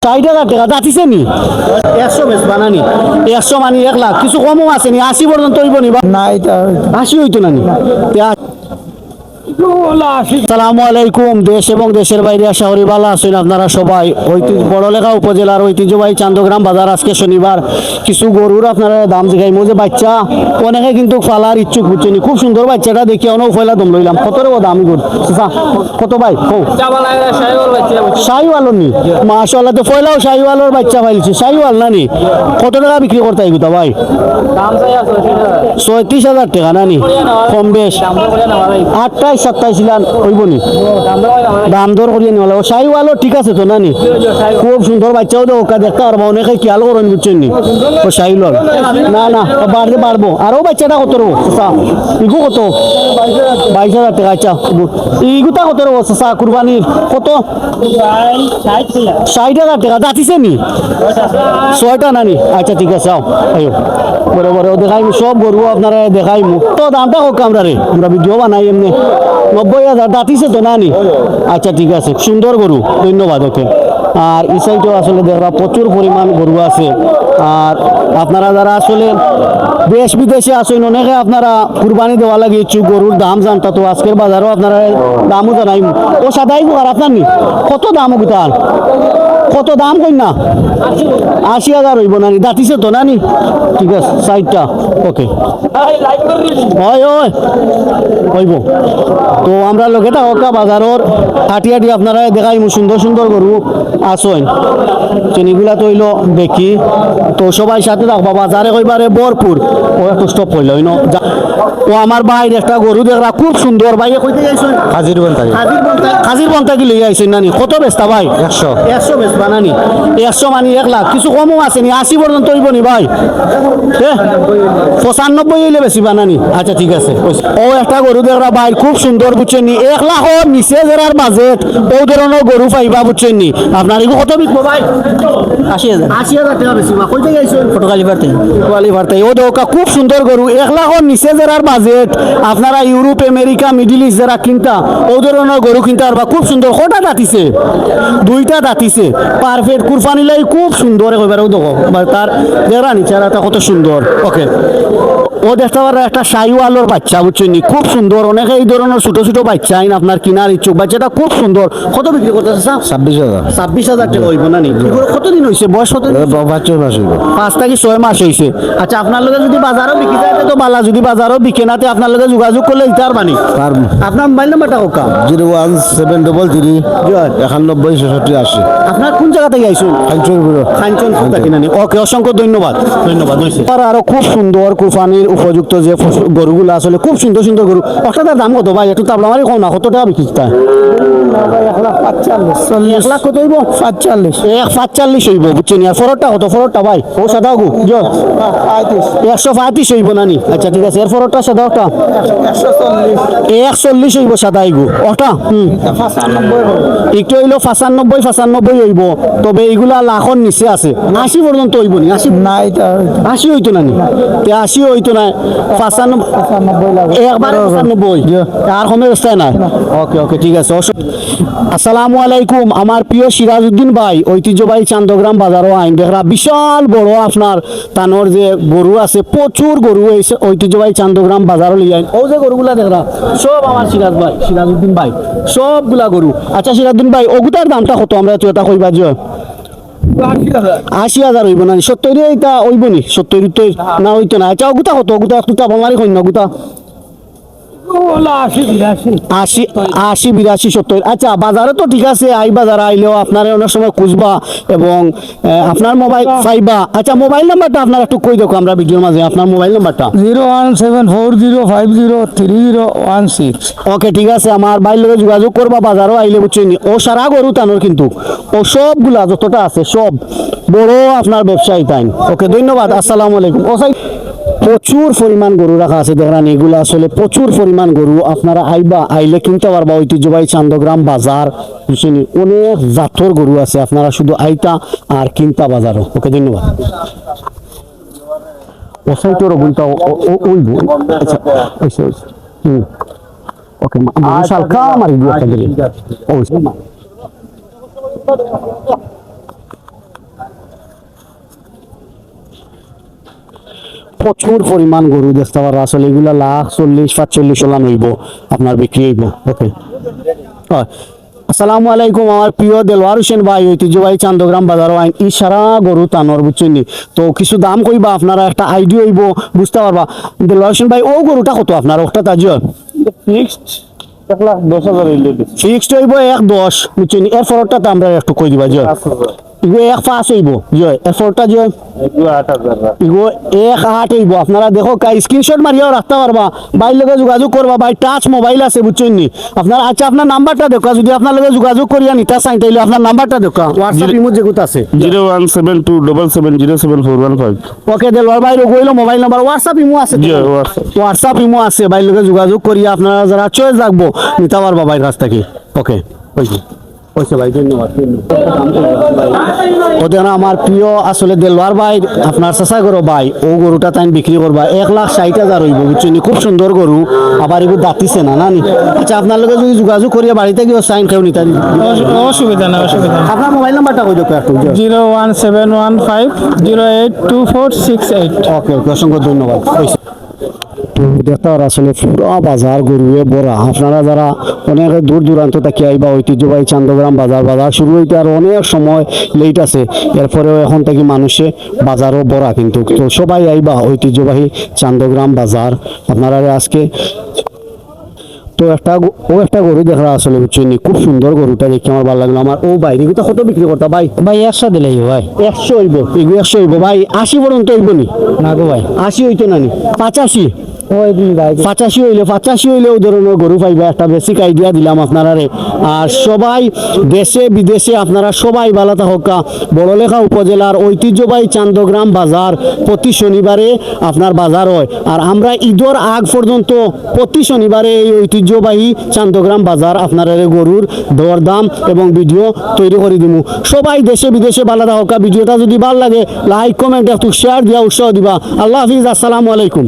60,000 টাকা যাতিছে নি 100 বেশ বানানি 100 মানে 1 লাখ কিছু কমও আছে নি 80 পর্যন্ত হইব নি না এটা 80 হইতো না নি আসসালামু আলাইকুম। দেশ এবং দেশের বাইরে আশা করি ভালো আছেন আপনারা সবাই। বড়লেখা উপজেলার ঐতিহ্যবাহী চান্দগ্রাম বাজার আজকে শনিবার কিছু গরুর আপনারা দাম দেখাই যে বাচ্চা অনেকে কিন্তু ফালার ইচ্ছুক বুঝছেন। খুব সুন্দর বাচ্চাটা দেখি অনেক ফয়লা দম লইলাম কত রে দাম গরু কত ভাই শাহিওয়ালর নি মাশাআল্লাহ তো ফয়লাও শাহিওয়ালর বাচ্চা পাইছি শাহিওয়াল না নি কত টাকা বিক্রি করতে হয় গুতা ভাই 36,000 টাকা না নি কম বেশ 28-27 লাখ হইব নি দাম দর করিয়ে নিওয়ালা শাহিওয়ালও ঠিক আছে তো না নি খুব সুন্দর বাচ্চাও তো ওকা দেখতে পারবো অনেকে খেয়াল করেন বুঝছেন নি ও শাহিওয়াল না না বাড়তে পারবো আরও বাচ্চাটা কত রবো ইগু কত 22,000 টাকা আচ্ছা ইগুতা কত রবো কুরবানির কত 60,000 টাকা যাতিছে নি 6টা না নি আচ্ছা ঠিক আছে আও আয়ো বড় বড় দেখাই সব গরু আপনারা দেখাই তো দামটা হোক আমরা ভিডিও বানাই এমনি 90,000 দাঁতিছে তো না নি আচ্ছা ঠিক আছে সুন্দর গরু ধন্যবাদ ওকে। আর এই সাইডেও আসলে দেখবা প্রচুর পরিমাণ গরু আছে। আর আপনারা যারা আসলে দেশ বিদেশে আসেন অনেকে আপনারা কুরবানি দেওয়া লাগে ইচ্ছুক গরুর দাম জানতা তো আজকের বাজারও আপনারা দামও জানাই ও সাদাই আর আপনার নি কত দাম ওগুতার কত দাম কই না 80,000 হইব না নি দাঁতিছে তো না নি ঠিক আছে সাইডটা ওকে হয় হয় হইব তো আমরা লোকেটা ওকা বাজারের হাঁটি হাঁটি আপনারা দেখাই সুন্দর সুন্দর গরু আসেন চিনিগুলা তো হইলো দেখি তো সবাই সাথে থাকবা বাজারে কইবারে ভরপুর ও একটু স্টপ হইল ও আমার বাইরে একটা গরু দেখরা খুব সুন্দর ভাই কইতে যাইছেন হাজির বন্তা কি লই আইছেন নানি কত বেচতা ভাই 100 বেচ বানানি 100 মানে 1 লাখ কিছু কমও আছে নি 80 পর্যন্ত হইব নি ভাই 95 হইলে বেশি বানানি আচ্ছা ঠিক আছে ও একটা গরু দেখরা ভাই খুব সুন্দর বুঝছেন নি 1 লাখের নিচে যার বাজেট ও ধরনের গরু পাইবা বুঝছেন নি আপনার এগো কত বিকবো ভাই 80,000 টাকা বেশি মা কইতে যাইছেন ফটোকালি ভারতে ও দোকা খুব সুন্দর গরু 1 লাখের নিচে যার বাজেট আপনারা ইউরোপ আমেরিকা মিডল ইস্ট যারা কিনতা ও ধরনের গরু কিনতে পারবা খুব সুন্দর কটা দাঁতিছে 2টা দাঁতিছে পারফেক্ট কুরবানি লাই খুব সুন্দর কইবারও দেখো তার দেরা নিচারাটা কত সুন্দর ওকে ও দেখতে পারে একটা শাহিওয়ালের বাচ্চা বুঝছেন নি খুব সুন্দর অনেকে এই ধরনের ছোট ছোট বাচ্চা আইন আপনার কিনার ইচ্ছুক বাচ্চাটা খুব সুন্দর কত বিক্রি করতেছে 26,000 টাকা হইব না নি কতদিন হয়েছে বয়স কত 5 থেকে 6 মাস হয়েছে আচ্ছা আপনার লগে যদি বাজারও বিক্রি যায় তো বালা যদি বাজারও বিকে নাতে আপনার লগে যোগাযোগ করলে ইতার বানি আপনার মোবাইল নাম্বারটা হোকা 01733 916680 আপনার কোন জায়গা থেকে আইসুন খানচন থাকি নানি ওকে অসংখ্য ধন্যবাদ আর আরো খুব সুন্দর কুরবানির উপযুক্ত যে গরুগুলো আসলে খুব সুন্দর সুন্দর গরু ওটার দাম কত ভাই একটু তাবলা মারি কম না কত টাকা বিক্রি তা 1 লাখ কত হইব 45 হইব বুঝছেন আর ফরটা কত ফরটা ভাই ও সাদা গু 135 হইব নানি আচ্ছা ঠিক আছে এর ফরটা সাদাটা 140 হইব সাদাই গু ওটা একটু হইলো 95 হইব তবে এইগুলা লাখর নিচে আছে 80 পর্যন্ত হইব নি 80 না এটা 80 হইতো নানি 80 হইতো না 95 একবার 95 আর কমে ব্যবস্থা নাই ওকে ওকে ঠিক আছে আসসালামু আলাইকুম আমার প্রিয় সিরাজউদ্দিন ভাই ঐতিহ্যবাহী চান্দগ্রাম বাজারও আইন দেখরা বিশাল বড় আপনার তানোর যে গরু আছে প্রচুর গরু হয়েছে ঐতিহ্যবাহী চান্দগ্রাম বাজারও লিয়ে আইন ও যে গরুগুলা দেখরা সব আমার সিরাজউদ্দিন ভাই সবগুলা গরু আচ্ছা সিরাজউদ্দিন ভাই ওগুতার দামটা কত আমরা তো এটা কইবা যে 80,000 হইব না 70 এটা হইব নি 70 না হইতো না আচ্ছা ওগুতা কত ওগুতা একটু তাবলারি কই না ওগুতা 80 82 70 আচ্ছা বাজারে তো ঠিক আছে আই বাজার আইলেও আপনারা অনেক সময় খুঁজবা এবং আপনার মোবাইল পাইবা আচ্ছা মোবাইল নাম্বারটা আপনারা একটু কই দেখো আমরা ভিডিওর মাঝে আপনার মোবাইল নাম্বারটা 01740503016 ওকে ঠিক আছে আমার বাইর লগে যোগাযোগ করবা বাজারও আইলে বুঝছেন ও সারা গরু তানোর কিন্তু ও সবগুলা যতটা আছে সব বড় আপনার ব্যবসায়ী তাই ওকে ধন্যবাদ আসসালামু আলাইকুম ও সাই প্রচুর পরিমাণ গরু রাখা আছে দেখেন এগুলো আসলে প্রচুর পরিমাণ গরু আপনারা আইলে কিনতে পারবা ঐতিহ্যবাহী চান্দগ্রাম বাজার বুঝছেন অনেক জাতর গরু আছে আপনারা শুধু আইতা আর কিনতা বাজারও ওকে ধন্যবাদ ও সাইটের ওগুলটা ওইব আচ্ছা ওকে শালকা মারি দিয়ে একটা দিলে প্রচুর পরিমাণ গরু দেখতে পারা আসলে এগুলা লাখ 40-45 ওলান হইব আপনার বিক্রি হইব ওকে হয় আসসালামু আলাইকুম আমার প্রিয় দেলোয়ার হোসেন ভাই ঐতিহ্যবাহী চান্দগ্রাম বাজার আইন ইশারা গরু টানোর বুঝছেন নি তো কিছু দাম কইবা আপনারা একটা আইডিয়া হইব বুঝতে পারবা দেলোয়ার হোসেন ভাই ও গরুটা কত আপনার ওটা তাজ ফিক্সড 1,10,000 হইলে ফিক্সড হইব 1,10 বুঝছেন এর ফরটা তো আমরা একটু কই দিবা জয় ইগো 1,5 হইব জয় এর ফরটা জয় 8,000 ইগো 1,8 হইব আপনারা দেখো কা স্ক্রিনশট মারিয়াও রাখতে পারবা ভাই লগে যোগাযোগ করবা ভাই টাচ মোবাইল আছে বুঝছেন নি আপনার আচ্ছা আপনার নাম্বারটা দেখো যদি আপনার লগে যোগাযোগ করিয়া নিতা চাই তাইলে আপনার নাম্বারটা দেখো হোয়াটসঅ্যাপ ইমো যেগুত আছে 01727707415 ওকে দেলওয়ার ভাই রইলো মোবাইল নাম্বার হোয়াটসঅ্যাপ ইমো আছে জি WhatsApp হোয়াটসঅ্যাপ ইমো আছে ভাই লগে যোগাযোগ করিয়া আপনারা যারা চয়েস রাখবো নিতে পারবা ভাই কাছ থেকে ওকে ওইছে ভাই ধন্যবাদ ওদের আমার প্রিয় আসলে দেলওয়ার ভাই আপনার চেষ্টা করো ভাই ও গরুটা তাই বিক্রি করবা 1,60,000 হইব বুঝছেন খুব সুন্দর গরু আবার এগুলো দাঁতিছে না নানি আচ্ছা আপনার লগে যদি যোগাযোগ করিয়া বাড়িতে গিয়ে সাইন খেও নিতে অসুবিধা না অসুবিধা আপনার মোবাইল নাম্বারটা কই দেখো একটু 01715082468 ওকে ওকে অসংখ্য ধন্যবাদ দেখতে আসলে পুরো বাজার গরুয়ে ভরা আপনারা যারা অনেক দূর দূরান্ত থেকে আইবা ঐতিহ্যবাহী চান্দগ্রাম বাজার শুরু হইতে আর অনেক সময় লেট আছে এরপরেও এখন থেকে মানুষে বাজারও ভরা কিন্তু তো সবাই আইবা ঐতিহ্যবাহী চান্দগ্রাম বাজার আপনারা আজকে তো একটা গরু দেখা আসলে বুঝছেন খুব সুন্দর গরুটা দেখে আমার ভালো লাগলো আমার ও ভাই এগুলো কত বিক্রি করতা ভাই ভাই 100 দিলেই ভাই 100 হইব এগুলো 100 হইব ভাই 80 পর্যন্ত হইব নি না গো ভাই 80 হইতো না নি 85 ওই দিন ভাই 85 হইলে ও ধরনের গরু পাইবা একটা বেসিক আইডিয়া দিলাম আপনারা আর সবাই দেশে বিদেশে আপনারা সবাই ভালো থাকা বড়লেখা উপজেলার ঐতিহ্যবাহী চান্দগ্রাম বাজার প্রতি শনিবারে আপনার বাজার হয় আর আমরা ঈদের আগ পর্যন্ত প্রতি শনিবারে এই ঐতিহ্যবাহী চান্দগ্রাম বাজার আপনারা গরুর দরদাম এবং ভিডিও তৈরি করে দিব সবাই দেশে বিদেশে ভালো থাকা ভিডিওটা যদি ভালো লাগে লাইক কমেন্ট একটু শেয়ার দিয়া উৎসাহ দিবা আল্লাহ হাফিজ আসসালামু আলাইকুম